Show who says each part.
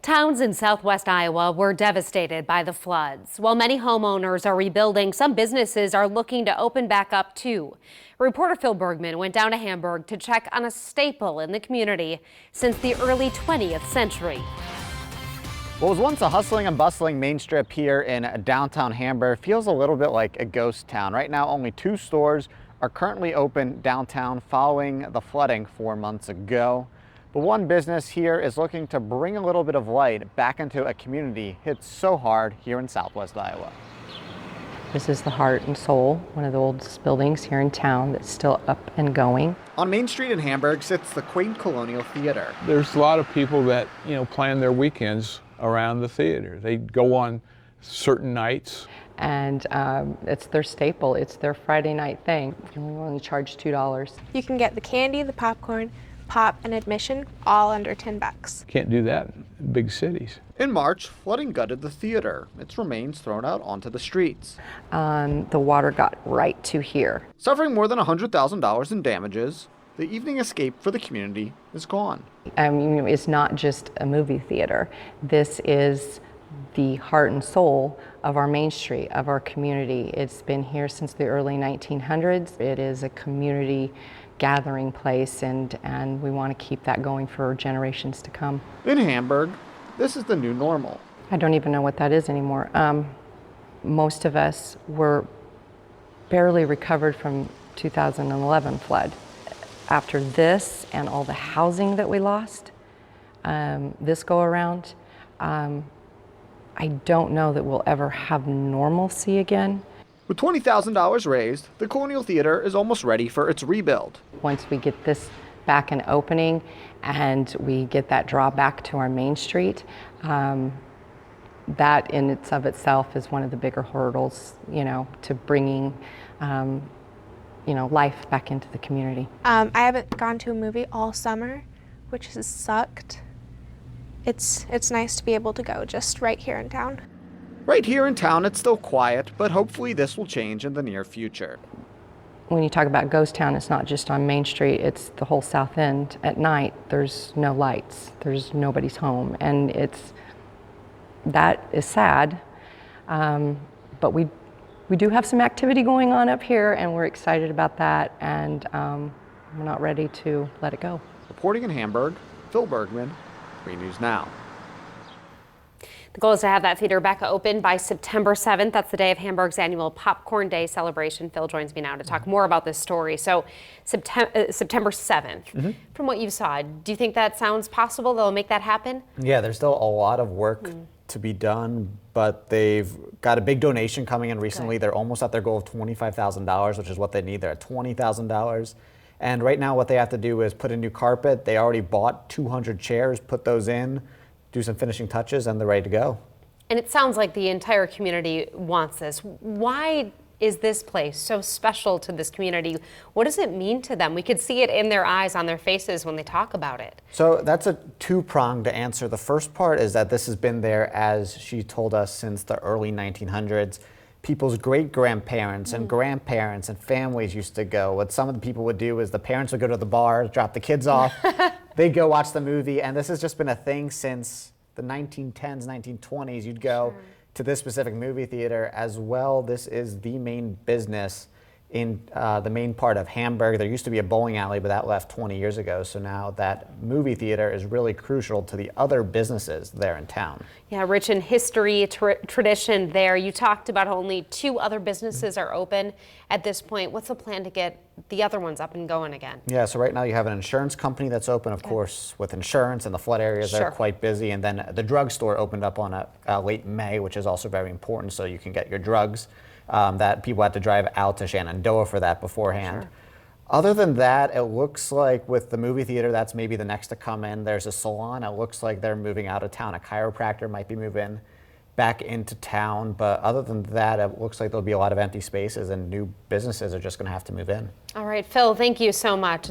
Speaker 1: Towns in southwest Iowa were devastated by the floods. While many homeowners are rebuilding, some businesses are looking to open back up too. Reporter Phil Bergman went down to Hamburg to check on a staple in the community since the early 20th century.
Speaker 2: What was once a hustling and bustling main strip here in downtown Hamburg feels a little bit like a ghost town. Right now, only 2 stores are currently open downtown following the flooding 4 months ago. But one business here is looking to bring a little bit of light back into a community hit so hard here in southwest Iowa.
Speaker 3: This is the heart and soul, one of the oldest buildings here in town that's still up and going.
Speaker 2: On Main Street in Hamburg sits the quaint Colonial Theatre.
Speaker 4: There's a lot of people that, plan their weekends around the theater. They go on certain nights.
Speaker 3: And it's their staple. It's their Friday night thing. We only charge $2.
Speaker 5: You can get the candy, the popcorn, pop, and admission all under $10.
Speaker 4: Can't do that in big cities.
Speaker 2: In March, flooding gutted the theater. Its remains thrown out onto the streets.
Speaker 3: The water got right to here.
Speaker 2: Suffering more than $100,000 in damages, the evening escape for the community is gone.
Speaker 3: I mean, it's not just a movie theater. This is the heart and soul of our Main Street, of our community. It's been here since the early 1900s. It is a community gathering place, and we want to keep that going for generations to come.
Speaker 2: In Hamburg, this is the new normal.
Speaker 3: I don't even know what that is anymore. Most of us were barely recovered from 2011 flood. After this and all the housing that we lost, this go around, I don't know that we'll ever have normalcy again.
Speaker 2: With $20,000 raised, the Colonial Theatre is almost ready for its rebuild.
Speaker 3: Once we get this back and opening and we get that draw back to our Main Street, that in itself is one of the bigger hurdles, to bringing, life back into the community.
Speaker 5: I haven't gone to a movie all summer, which has sucked. It's nice to be able to go just right here in town.
Speaker 2: Right here in town, it's still quiet, but hopefully this will change in the near future.
Speaker 3: When you talk about ghost town, it's not just on Main Street, it's the whole south end. At night, there's no lights, there's nobody's home, and that is sad. But we do have some activity going on up here, and we're excited about that, and we're not ready to let it go.
Speaker 2: Reporting in Hamburg, Phil Bergman, 3 News Now.
Speaker 1: The goal is to have that theater back open by September 7th. That's the day of Hamburg's annual Popcorn Day celebration. Phil joins me now to talk more about this story. So September 7th, from what you saw, do you think that sounds possible? They'll make that happen?
Speaker 2: Yeah, there's still a lot of work to be done, but they've got a big donation coming in recently. They're almost at their goal of $25,000, which is what they need. They're at $20,000. And right now what they have to do is put in new carpet. They already bought 200 chairs, put those in, do some finishing touches, and they're ready to go.
Speaker 1: And it sounds like the entire community wants this. Why is this place so special to this community? What does it mean to them? We could see it in their eyes, on their faces when they talk about it.
Speaker 2: So that's a two-pronged answer. The first part is that this has been there, as she told us, since the early 1900s. People's great-grandparents and grandparents and families used to go. What some of the people would do is the parents would go to the bar, drop the kids off, they'd go watch the movie, and this has just been a thing since the 1910s, 1920s. You'd go to this specific movie theater as well. This is the main business in the main part of Hamburg. There used to be a bowling alley, but that left 20 years ago. So now that movie theater is really crucial to the other businesses there in town.
Speaker 1: Yeah, rich in history, tradition there. You talked about only 2 other businesses are open at this point. What's the plan to get the other ones up and going again?
Speaker 2: Yeah, so right now you have an insurance company that's open, of course, with insurance, and the flood areas are quite busy. And then the drugstore opened up on late May, which is also very important, so you can get your drugs. That people had to drive out to Shenandoah for that beforehand. Other than that, it looks like with the movie theater, that's maybe the next to come in. There's a salon. It looks like they're moving out of town. A chiropractor might be moving back into town. But other than that, it looks like there'll be a lot of empty spaces, and new businesses are just going to have to move in.
Speaker 1: All right, Phil, thank you so much.